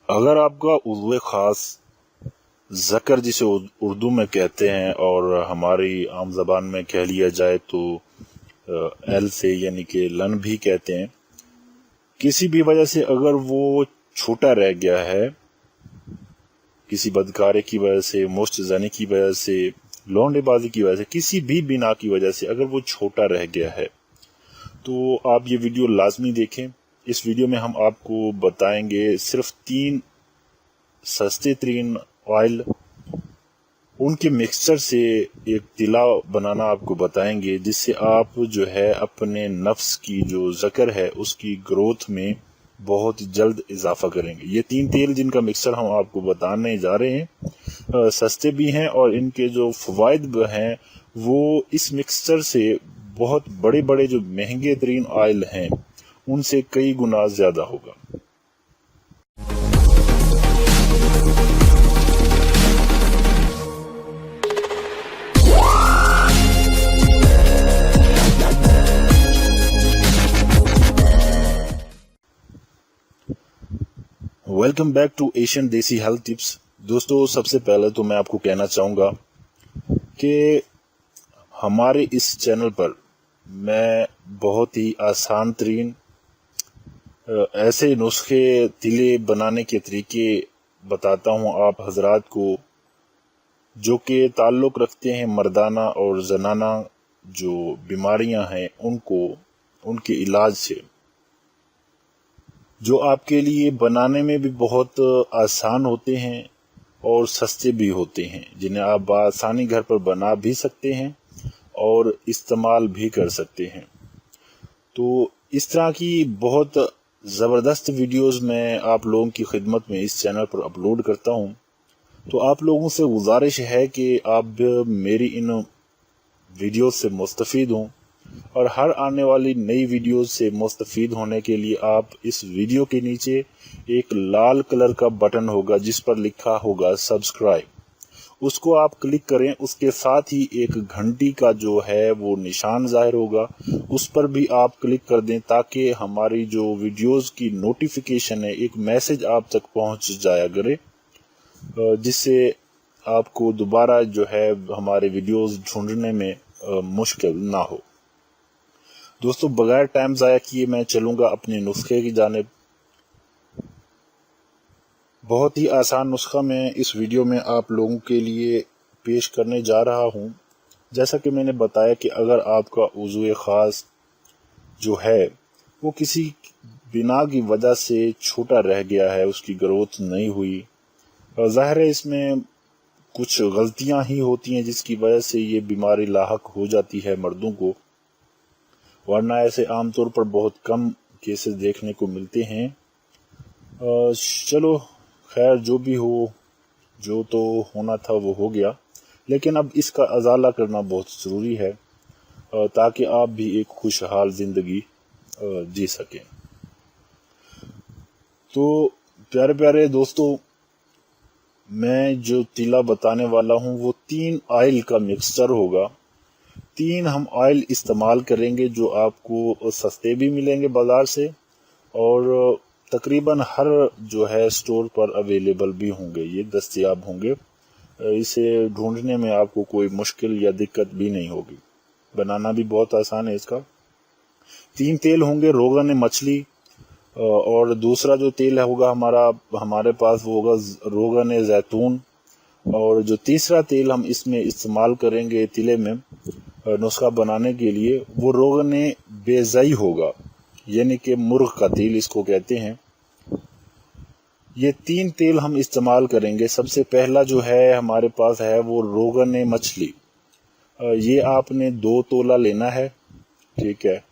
अगर आपका उज़्व ख़ास ज़कर जिसे उर्दू में कहते हैं और हमारी आम ज़बान में कह लिया जाए तो एल से यानी कि लन भी कहते हैं, किसी भी वजह से अगर वो छोटा रह गया है, किसी बदकारे की वजह से, मुश्त ज़नी की वजह से, लौंडेबाजी की वजह से, किसी भी बिना की वजह से अगर वो छोटा रह गया है तो आप ये वीडियो लाजमी देखें। इस वीडियो में हम आपको बताएंगे सिर्फ 3 सस्ते तरीन ऑयल, उनके मिक्सचर से एक तिला बनाना आपको बताएंगे, जिससे आप जो है अपने नफ्स की जो ज़कर है उसकी ग्रोथ में बहुत जल्द इजाफा करेंगे। ये 3 तेल जिनका मिक्सचर हम आपको बताने जा रहे हैं सस्ते भी हैं और इनके जो फ़वाइद हैं वो इस मिक्सचर से बहुत बड़े बड़े जो महंगे तरीन ऑयल हैं उनसे कई गुना ज़्यादा होगा। वेलकम बैक टू एशियन देसी हेल्थ टिप्स। दोस्तों, सबसे पहले तो मैं आपको कहना चाहूँगा कि हमारे इस चैनल पर मैं बहुत ही आसान तरीन ऐसे नुस्खे तिले बनाने के तरीके बताता हूँ आप हजरात को, जो कि ताल्लुक़ रखते हैं मर्दाना और जनाना जो बीमारियां हैं उनको, उनके इलाज से, जो आपके लिए बनाने में भी बहुत आसान होते हैं और सस्ते भी होते हैं, जिन्हें आप बआसानी घर पर बना भी सकते हैं और इस्तेमाल भी कर सकते हैं। तो इस तरह की बहुत ज़बरदस्त वीडियोस मैं आप लोगों की खिदमत में इस चैनल पर अपलोड करता हूं। तो आप लोगों से गुजारिश है कि आप मेरी इन वीडियो से मुस्तफ़ीद हों और हर आने वाली नई वीडियोस से मुस्तफ़ीद होने के लिए आप इस वीडियो के नीचे एक लाल कलर का बटन होगा जिस पर लिखा होगा सब्सक्राइब, उसको आप क्लिक करें। उसके साथ ही एक घंटी का जो है वो निशान ज़ाहिर होगा, उस पर भी आप क्लिक कर दें ताकि हमारी जो वीडियोस की नोटिफिकेशन है, एक मैसेज आप तक पहुंच जाया करे, जिससे आपको दोबारा जो है हमारे वीडियोस ढूंढने में मुश्किल ना हो। दोस्तों, बगैर टाइम ज़ाया किए मैं चलूँगा अपने नुस्खे की जानिब। बहुत ही आसान नुस्खा मैं इस वीडियो में आप लोगों के लिए पेश करने जा रहा हूं। जैसा कि मैंने बताया कि अगर आपका उज़्व ख़ास जो है वो किसी बिना की वजह से छोटा रह गया है, उसकी ग्रोथ नहीं हुई, और ज़ाहिर है इसमें कुछ गलतियां ही होती हैं जिसकी वजह से ये बीमारी लाहक हो जाती है मर्दों को, वरना ऐसे आमतौर पर बहुत कम केसेस देखने को मिलते हैं। चलो खैर, जो भी हो, जो तो होना था वो हो गया, लेकिन अब इसका अजाला करना बहुत ज़रूरी है ताकि आप भी एक खुशहाल ज़िंदगी जी सकें। तो प्यारे प्यारे दोस्तों, मैं जो तिला बताने वाला हूँ वो 3 ऑयल का मिक्सचर होगा। 3 हम ऑयल इस्तेमाल करेंगे जो आपको सस्ते भी मिलेंगे बाज़ार से और तकरीबन हर जो है स्टोर पर अवेलेबल भी होंगे, ये दस्तयाब होंगे। इसे ढूंढने में आपको कोई मुश्किल या दिक्कत भी नहीं होगी, बनाना भी बहुत आसान है इसका। 3 तेल होंगे रोगन मछली, और दूसरा जो तेल होगा हमारे पास वो होगा रोगन जैतून, और जो तीसरा तेल हम इसमें इस्तेमाल करेंगे तिले में नुस्खा बनाने के लिए वो रोगन बेज़ई होगा, यानी कि मुर्ग का तेल इसको कहते हैं। ये 3 तेल हम इस्तेमाल करेंगे। सबसे पहला जो है हमारे पास है वो रोगन मछली, ये आपने 2 तोला लेना है, ठीक है।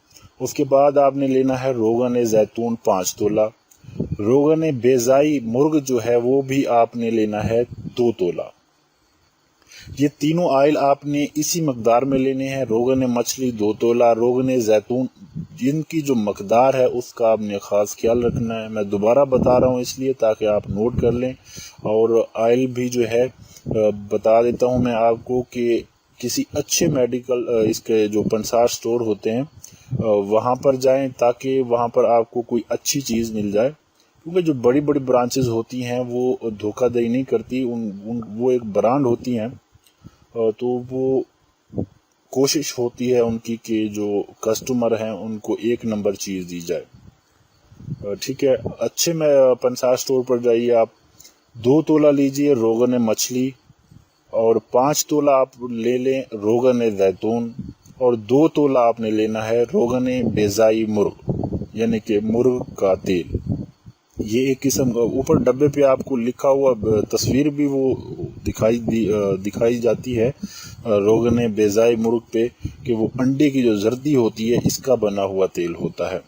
उसके बाद आपने लेना है रोगन जैतून 5 तोला, रोगन बेज़ई मुर्ग जो है वो भी आपने लेना है 2 तोला। ये तीनों ऑयल आपने इसी मकदार में लेने हैं। रोगन मछली 2 तोला, रोगन जैतून जिनकी जो मकदार है उसका आपने ख़ास ख्याल रखना है। मैं दोबारा बता रहा हूँ इसलिए ताकि आप नोट कर लें। और ऑयल भी जो है बता देता हूँ मैं आपको कि किसी अच्छे मेडिकल इसके जो पंसार स्टोर होते हैं वहाँ पर जाएं ताकि वहाँ पर आपको कोई अच्छी चीज़ मिल जाए। क्योंकि जो बड़ी बड़ी ब्रांचेस होती हैं वो धोखाधड़ी नहीं करती, वो एक ब्रांड होती हैं, तो वो कोशिश होती है उनकी कि जो कस्टमर हैं उनको एक नंबर चीज़ दी जाए। ठीक है, अच्छे में पंसार स्टोर पर जाइए, आप 2 तोला लीजिए रोगन मछली, और 5 तोला आप ले लें रोगन जैतून, और 2 तोला आपने लेना है रोगन बेजाई मुर्ग, यानी कि मुर्ग का तेल। ये एक किस्म का, ऊपर डब्बे पे आपको लिखा हुआ तस्वीर भी वो दिखाई जाती है रोगन बेजाई मुर्ग पे, कि वो अंडे की जो जर्दी होती है इसका बना हुआ तेल होता है।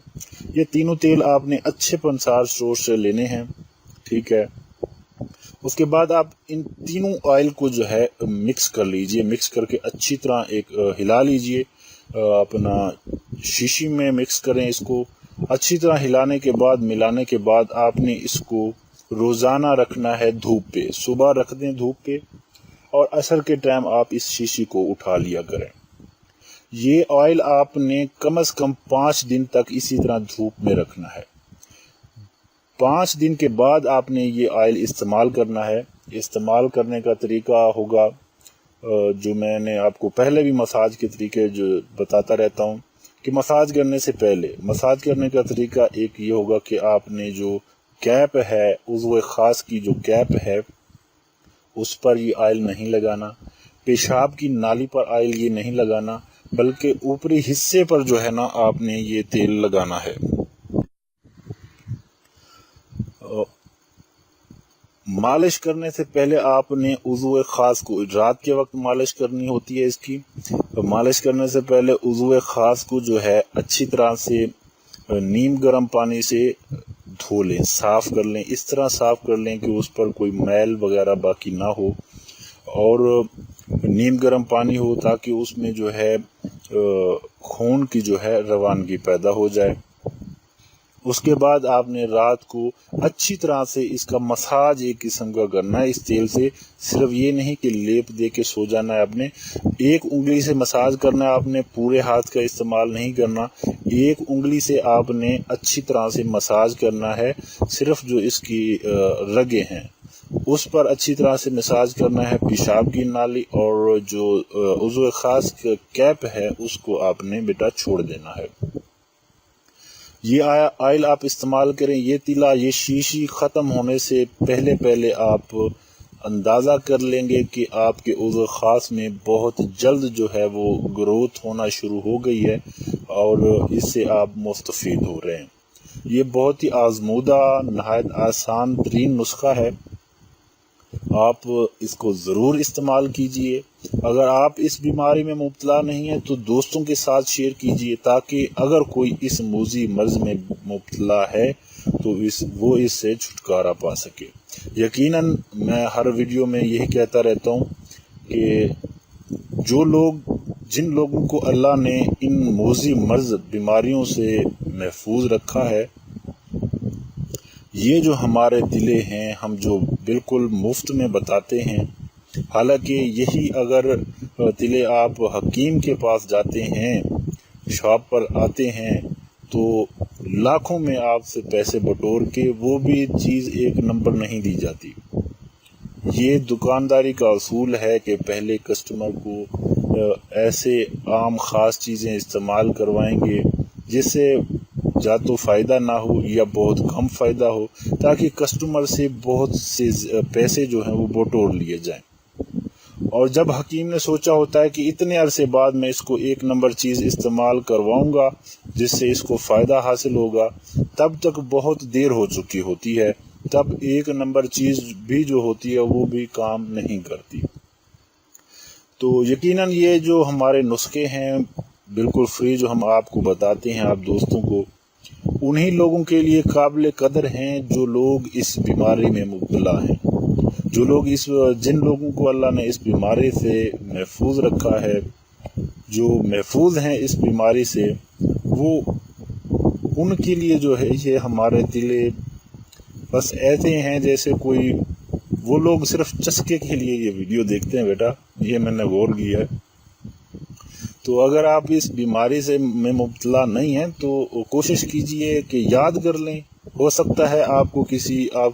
ये तीनों तेल आपने अच्छे पंसार स्टोर से लेने हैं। ठीक है, उसके बाद आप इन तीनों ऑयल को जो है मिक्स कर लीजिए, मिक्स करके अच्छी तरह एक हिला लीजिए, अपना शीशी में मिक्स करें इसको। अच्छी तरह हिलाने के बाद, मिलाने के बाद आपने इसको रोज़ाना रखना है धूप पे। सुबह रख दें धूप पे, और असर के टाइम आप इस शीशी को उठा लिया करें। ये ऑयल आपने कम से कम 5 दिन तक इसी तरह धूप में रखना है। 5 दिन के बाद आपने ये ऑयल इस्तेमाल करना है। इस्तेमाल करने का तरीका होगा जो मैंने आपको पहले भी मसाज के तरीके जो बताता रहता हूँ, कि मसाज करने से पहले, मसाज करने का तरीका एक ये होगा कि आपने जो कैप है, उज़्व ख़ास की जो कैप है उस पर ये ऑयल नहीं लगाना, पेशाब की नाली पर ऑयल ये नहीं लगाना, बल्कि ऊपरी हिस्से पर जो है ना आपने ये तेल लगाना है। मालिश करने से पहले आपने उज़्व ख़ास को, रात के वक्त मालिश करनी होती है इसकी, तो मालिश करने से पहले उज़्व ख़ास को जो है अच्छी तरह से नीम गर्म पानी से धो लें, साफ़ कर लें। इस तरह साफ़ कर लें कि उस पर कोई मैल वगैरह बाकी ना हो, और नीम गर्म पानी हो ताकि उसमें जो है खून की जो है रवानगी पैदा हो जाए। उसके बाद आपने रात को अच्छी तरह से इसका मसाज एक किस्म का करना है इस तेल से। सिर्फ ये नहीं कि लेप दे के सो जाना है, आपने एक उंगली से मसाज करना है, आपने पूरे हाथ का इस्तेमाल नहीं करना। एक उंगली से आपने अच्छी तरह से मसाज करना है, सिर्फ जो इसकी रगें हैं उस पर अच्छी तरह से मसाज करना है। पेशाब की नाली और जो उज़्व ख़ास कैप है उसको आपने बेटा छोड़ देना है। ये ऑयल आप इस्तेमाल करें, ये तिला, ये शीशी ख़त्म होने से पहले आप अंदाज़ा कर लेंगे कि आपके उज़्व ख़ास में बहुत जल्द जो है वो ग्रोथ होना शुरू हो गई है और इससे आप मुस्तफ़ीद हो रहे हैं। ये बहुत ही आज़मूदा, नहायत आसान तरीन नुस्खा है, आप इसको ज़रूर इस्तेमाल कीजिए। अगर आप इस बीमारी में मुब्तला नहीं है तो दोस्तों के साथ शेयर कीजिए, ताकि अगर कोई इस मूज़ी मर्ज़ में मुब्तला है तो वो इससे छुटकारा पा सके। यकीनन मैं हर वीडियो में यही कहता रहता हूँ कि जिन लोगों को अल्लाह ने इन मूज़ी मर्ज़ बीमारियों से महफूज रखा है, ये जो हमारे तिले हैं, हम जो बिल्कुल मुफ्त में बताते हैं, हालांकि यही अगर तिले आप हकीम के पास जाते हैं, शॉप पर आते हैं, तो लाखों में आपसे पैसे बटोर के वो भी चीज़ एक नंबर नहीं दी जाती। ये दुकानदारी का असूल है कि पहले कस्टमर को ऐसे आम ख़ास चीज़ें इस्तेमाल करवाएंगे जिससे या तो फ़ायदा ना हो या बहुत कम फ़ायदा हो, ताकि कस्टमर से बहुत से पैसे जो हैं वो बटोर लिए जाएं। और जब हकीम ने सोचा होता है कि इतने अरसे बाद मैं इसको एक नंबर चीज़ इस्तेमाल करवाऊंगा जिससे इसको फ़ायदा हासिल होगा, तब तक बहुत देर हो चुकी होती है, तब एक नंबर चीज़ भी जो होती है वो भी काम नहीं करती। तो यकीनन ये जो हमारे नुस्खे हैं बिल्कुल फ्री जो हम आपको बताते हैं आप दोस्तों को, उन्हीं लोगों के लिए काबिल कदर हैं जो लोग इस बीमारी में मुब्तला हैं, जो लोग जिन लोगों को अल्लाह ने इस बीमारी से महफूज रखा है, जो महफूज हैं इस बीमारी से, वो उनके लिए जो है ये हमारे तिले बस ऐसे हैं जैसे कोई वो लोग सिर्फ चस्के के लिए ये वीडियो देखते हैं बेटा, ये मैंने गौर किया है। तो अगर आप इस बीमारी से में मुब्तला नहीं हैं तो कोशिश कीजिए कि याद कर लें ہو سکتا ہے آپ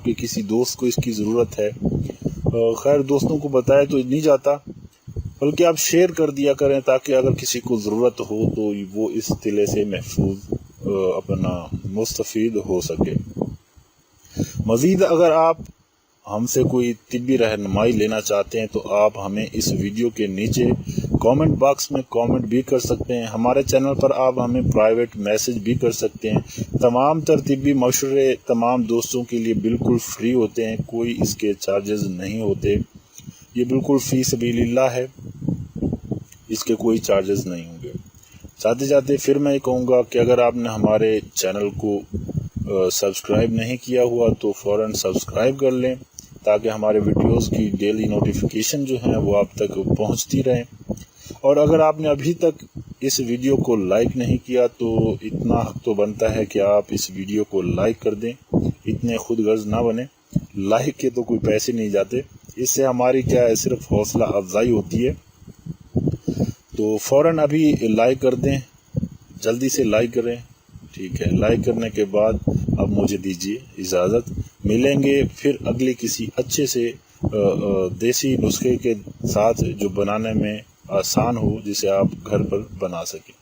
کے کسی دوست کو اس کی ضرورت ہے. خیر دوستوں کو بتایا تو نہیں جاتا، بلکہ آپ شیئر کر دیا کریں تاکہ اگر کسی کو ضرورت ہو تو وہ اس تلے سے محفوظ اپنا مستفید ہو سکے. مزید اگر آپ ہم سے کوئی طبی رہنمائی لینا چاہتے ہیں تو آپ ہمیں اس ویڈیو کے نیچے کامنٹ باکس میں کامنٹ بھی کر سکتے ہیں. ہمارے چینل پر آپ ہمیں پرائیویٹ میسج بھی کر سکتے ہیں. تمام طبی مشورے تمام دوستوں کے لیے بالکل فری ہوتے ہیں، کوئی اس کے چارجز نہیں ہوتے. یہ بالکل فی سبیل اللہ ہے، اس کے کوئی چارجز نہیں ہوں گے. چاہتے پھر میں یہ کہوں گا کہ اگر آپ نے ہمارے چینل کو سبسکرائب نہیں کیا ہوا تو فوراً سبسکرائب کر لیں تاکہ ہمارے ویڈیوز کی ڈیلی نوٹیفیکیشن جو ہیں وہ آپ تک پہنچتی رہیں. اور اگر آپ نے ابھی تک اس ویڈیو کو لائک نہیں کیا تو اتنا حق تو بنتا ہے کہ آپ اس ویڈیو کو لائک کر دیں. اتنے خود غرض نہ بنیں، لائک کے تو کوئی پیسے نہیں جاتے، اس سے ہماری کیا ہے صرف حوصلہ افزائی ہوتی ہے. تو فوراً ابھی لائک کر دیں، جلدی سے لائک کریں. ٹھیک ہے، لائک کرنے کے بعد اب مجھے دیجیے اجازت. ملیں گے پھر اگلی کسی اچھے سے دیسی نسخے کے ساتھ جو بنانے میں آسان ہو، جسے آپ گھر پر بنا سکیں.